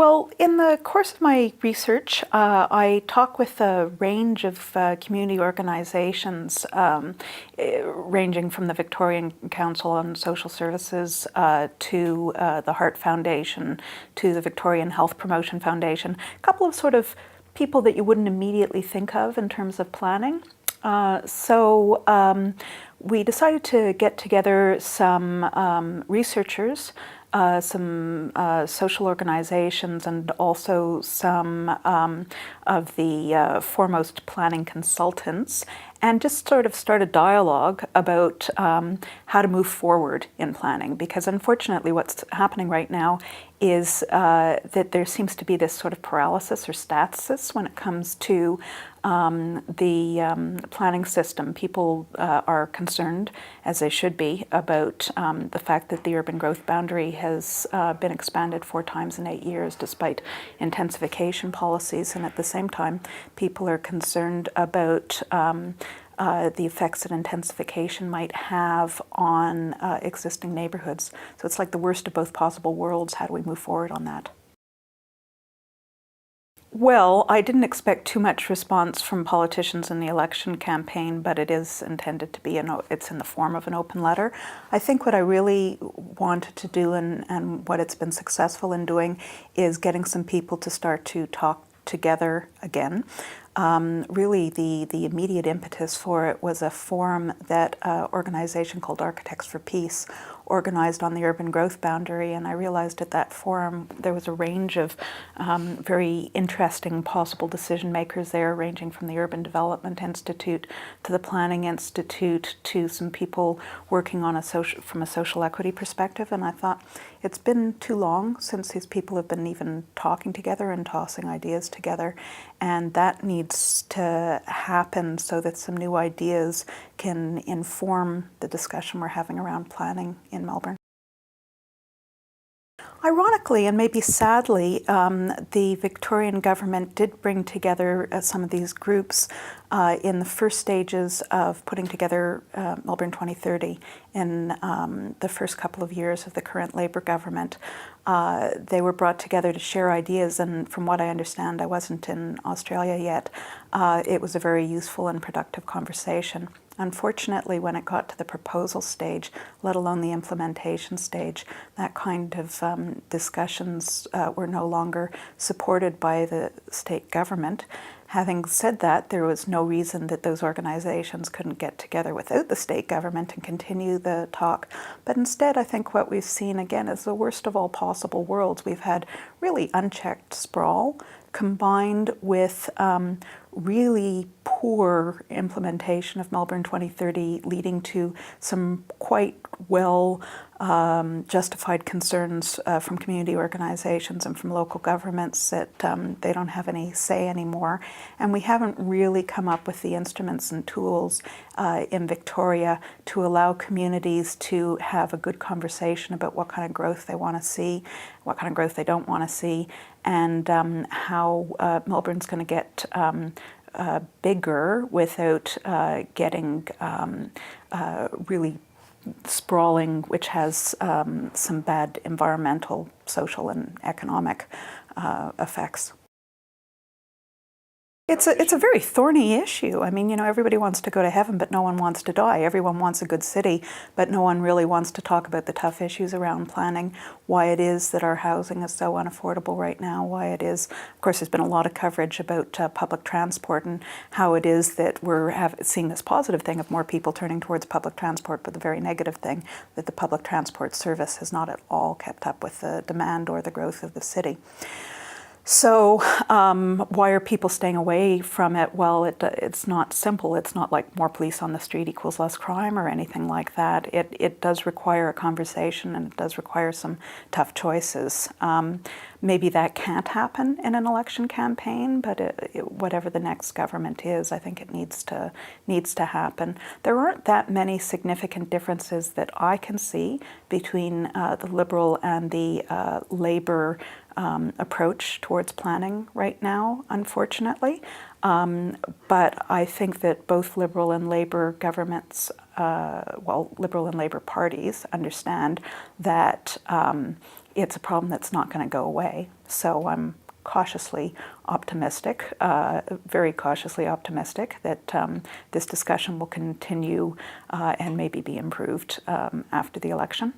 Well, in the course of my research, I talk with a range of community organizations, ranging from the Victorian Council on Social Services to the Heart Foundation, to the Victorian Health Promotion Foundation, a couple of sort of people that you wouldn't immediately think of in terms of planning. We decided to get together some researchers, some social organizations, and also some of the foremost planning consultants, and just sort of start a dialogue about how to move forward in planning. Because unfortunately what's happening right now is that there seems to be this sort of paralysis or stasis when it comes to the planning system. People are concerned, as they should be, about the fact that the urban growth boundary has been expanded 4 times in 8 years despite intensification policies, and at the same time people are concerned about the effects that intensification might have on existing neighborhoods. So it's like the worst of both possible worlds. How do we move forward on that? Well, I didn't expect too much response from politicians in the election campaign, but it is intended to be, it's in the form of an open letter. I think what I really wanted to do, and what it's been successful in doing, is getting some people to start to talk together again. Really, the immediate impetus for it was a forum that an organization called Architects for Peace organized on the urban growth boundary, and I realized at that forum there was a range of very interesting possible decision makers there, ranging from the Urban Development Institute to the Planning Institute to some people working on from a social equity perspective. And I thought, it's been too long since these people have been even talking together and tossing ideas together, and that needs to happen so that some new ideas can inform the discussion we're having around planning in Melbourne. Ironically, and maybe sadly, the Victorian government did bring together some of these groups in the first stages of putting together Melbourne 2030 in the first couple of years of the current Labour government. They were brought together to share ideas, and from what I understand, I wasn't in Australia yet, it was a very useful and productive conversation. Unfortunately, when it got to the proposal stage, let alone the implementation stage, that kind of discussions were no longer supported by the state government. Having said that, there was no reason that those organizations couldn't get together without the state government and continue the talk. But instead, I think what we've seen again is the worst of all possible worlds. We've had really unchecked sprawl combined with really poor implementation of Melbourne 2030, leading to some quite well justified concerns from community organizations and from local governments that they don't have any say anymore. And we haven't really come up with the instruments and tools in Victoria to allow communities to have a good conversation about what kind of growth they want to see, what kind of growth they don't want to see, and how Melbourne's going to get bigger without getting really sprawling, which has some bad environmental, social, and economic effects. It's a very thorny issue. I mean, you know, everybody wants to go to heaven, but no one wants to die. Everyone wants a good city, but no one really wants to talk about the tough issues around planning, why it is that our housing is so unaffordable right now, why it is, of course, there's been a lot of coverage about public transport and how it is that we're seeing this positive thing of more people turning towards public transport, but the very negative thing that the public transport service has not at all kept up with the demand or the growth of the city. So why are people staying away from it? Well, it's not simple. It's not like more police on the street equals less crime or anything like that. It does require a conversation, and it does require some tough choices. Maybe that can't happen in an election campaign, but whatever the next government is, I think it needs to happen. There aren't that many significant differences that I can see between the Liberal and the Labour approach towards planning right now, unfortunately. But I think that both Liberal and Labour governments, Liberal and Labour parties understand that it's a problem that's not going to go away. So I'm cautiously optimistic, very cautiously optimistic that this discussion will continue and maybe be improved after the election.